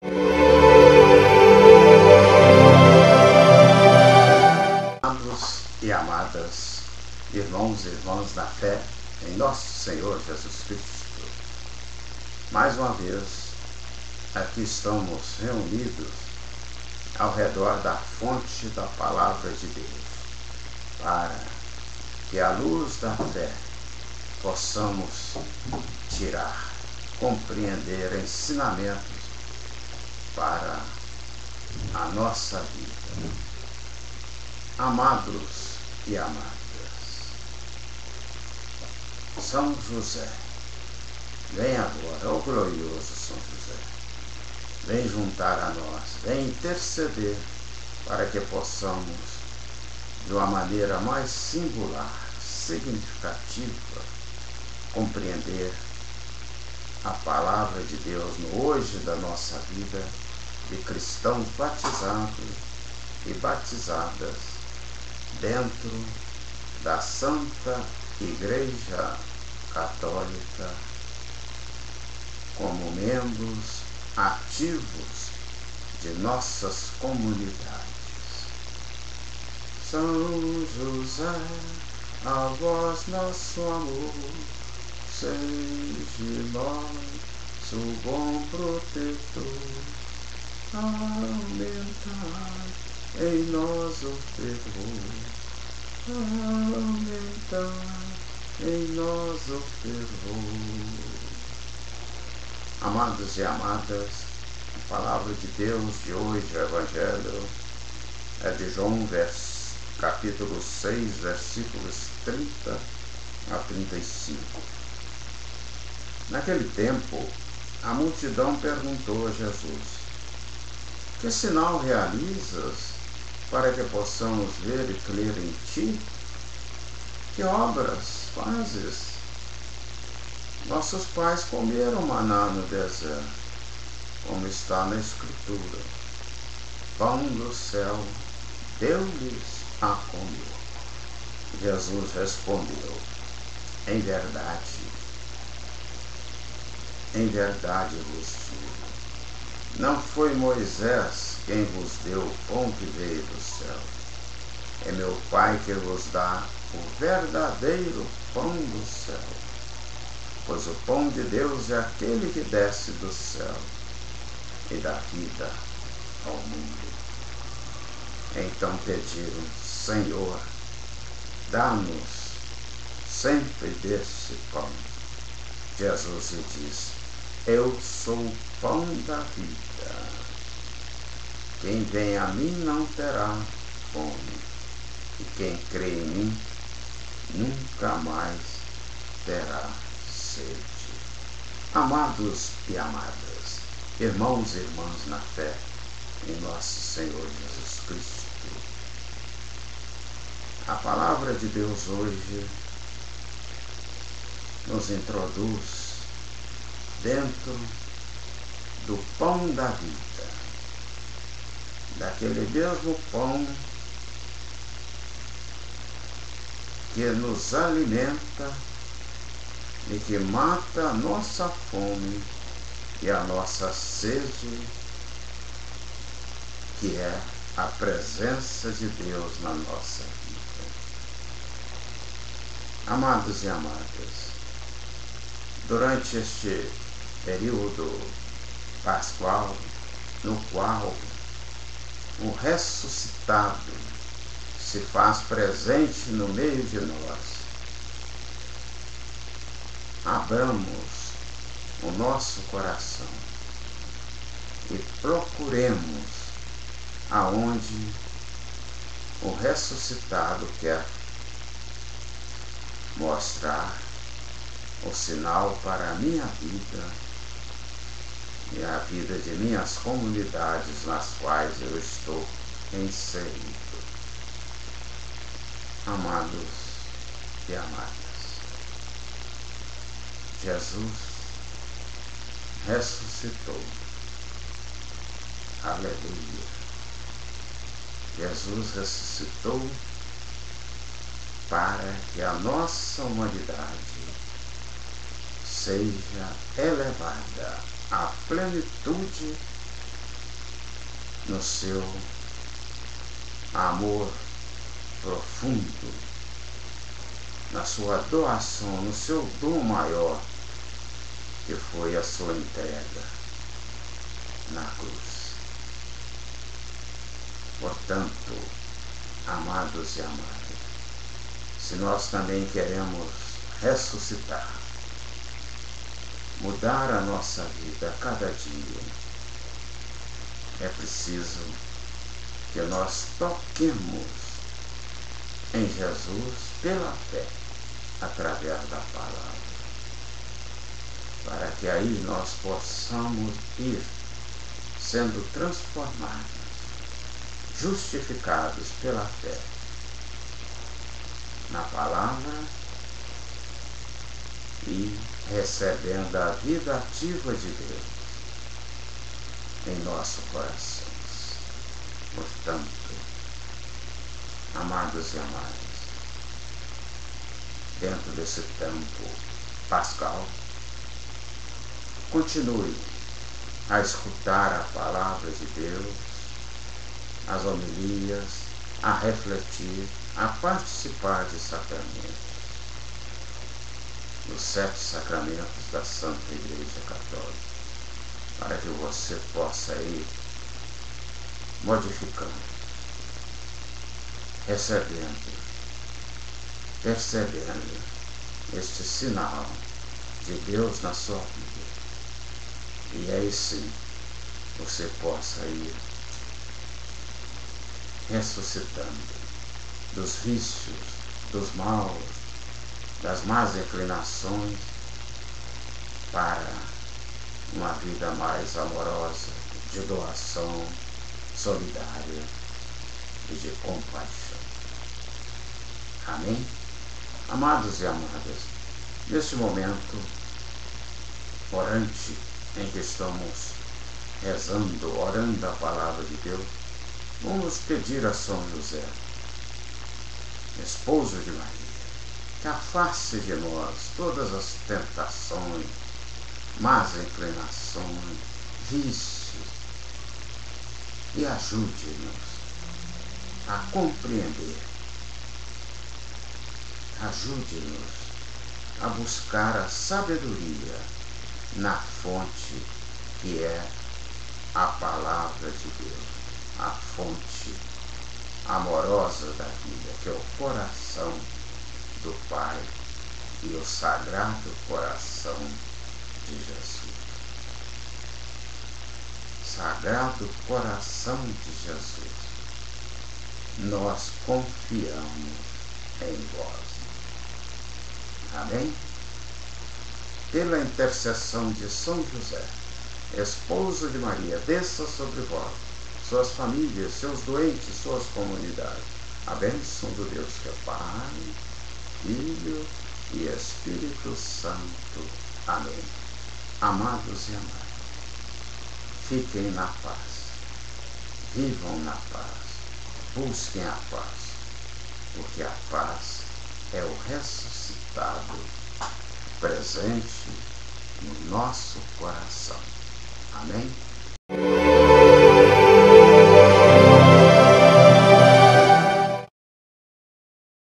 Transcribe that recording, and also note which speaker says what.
Speaker 1: Amados e amadas, irmãos e irmãs na fé em nosso Senhor Jesus Cristo, mais uma vez aqui estamos reunidos ao redor da fonte da Palavra de Deus, para que à luz da fé possamos tirar, compreender ensinamentos para a nossa vida. Amados e amadas, São José, vem agora, ó glorioso São José, vem juntar a nós, vem interceder para que possamos, de uma maneira mais singular, significativa, compreender a palavra de Deus no hoje da nossa vida, de cristãos batizados e batizadas dentro da Santa Igreja Católica, como membros ativos de nossas comunidades. São José, a vós nosso amor, seja nosso bom protetor, aumentai em nós o fervor, aumentai em nós o fervor. Amados e amadas, a palavra de Deus de hoje, o Evangelho, é de João, capítulo 6, versículos 30 a 35. Naquele tempo, a multidão perguntou a Jesus: que sinal realizas para que possamos ver e crer em ti? Que obras fazes? Nossos pais comeram maná no deserto, como está na Escritura. Pão do céu deu-lhes a comer. Jesus respondeu: em verdade vos digo, não foi Moisés quem vos deu o pão que veio do céu. É meu Pai que vos dá o verdadeiro pão do céu. Pois o pão de Deus é aquele que desce do céu e dá vida ao mundo. Então pediram: Senhor, dá-nos sempre desse pão. Jesus lhe disse: eu sou o pão da vida. Quem vem a mim não terá fome, e quem crê em mim nunca mais terá sede. Amados e amadas, irmãos e irmãs na fé em nosso Senhor Jesus Cristo, a palavra de Deus hoje nos introduz dentro do pão da vida, daquele mesmo pão que nos alimenta e que mata a nossa fome e a nossa sede, que é a presença de Deus na nossa vida. Amados e amadas, durante este período pascual, no qual o ressuscitado se faz presente no meio de nós, abramos o nosso coração e procuremos aonde o ressuscitado quer mostrar o sinal para a minha vida e a vida de minhas comunidades nas quais eu estou inserido. Amados e amadas, Jesus ressuscitou. Aleluia! Jesus ressuscitou para que a nossa humanidade seja elevada à plenitude no seu amor profundo, na sua doação, no seu dom maior, que foi a sua entrega na cruz. Portanto, amados e amadas, se nós também queremos ressuscitar, mudar a nossa vida a cada dia, é preciso que nós toquemos em Jesus pela fé, através da palavra, para que aí nós possamos ir sendo transformados, justificados pela fé na palavra e recebendo a vida ativa de Deus em nosso coração. Portanto, amados e amadas, dentro desse tempo pascal, continue a escutar a palavra de Deus, as homilias, a refletir, a participar de sacramentos, dos 7 sacramentos da Santa Igreja Católica, para que você possa ir modificando, recebendo, percebendo este sinal de Deus na sua vida. E aí sim, você possa ir ressuscitando dos vícios, dos maus, das más inclinações, para uma vida mais amorosa, de doação, solidária e de compaixão. Amém? Amados e amadas, neste momento orante em que estamos rezando, orando a palavra de Deus, vamos pedir a São José, esposo de Maria, que afaste de nós todas as tentações, más inclinações, vícios, e ajude-nos a compreender, ajude-nos a buscar a sabedoria na fonte que é a palavra de Deus, a fonte amorosa da vida, que é o coração do Pai e o sagrado coração de Jesus. Sagrado coração de Jesus, nós confiamos em vós. Amém? Pela intercessão de São José, esposo de Maria, desça sobre vós, suas famílias, seus doentes, suas comunidades, a bênção do Deus que é Pai, Filho e Espírito Santo. Amém. Amados e amadas, fiquem na paz, vivam na paz, busquem a paz, porque a paz é o ressuscitado presente no nosso coração. Amém?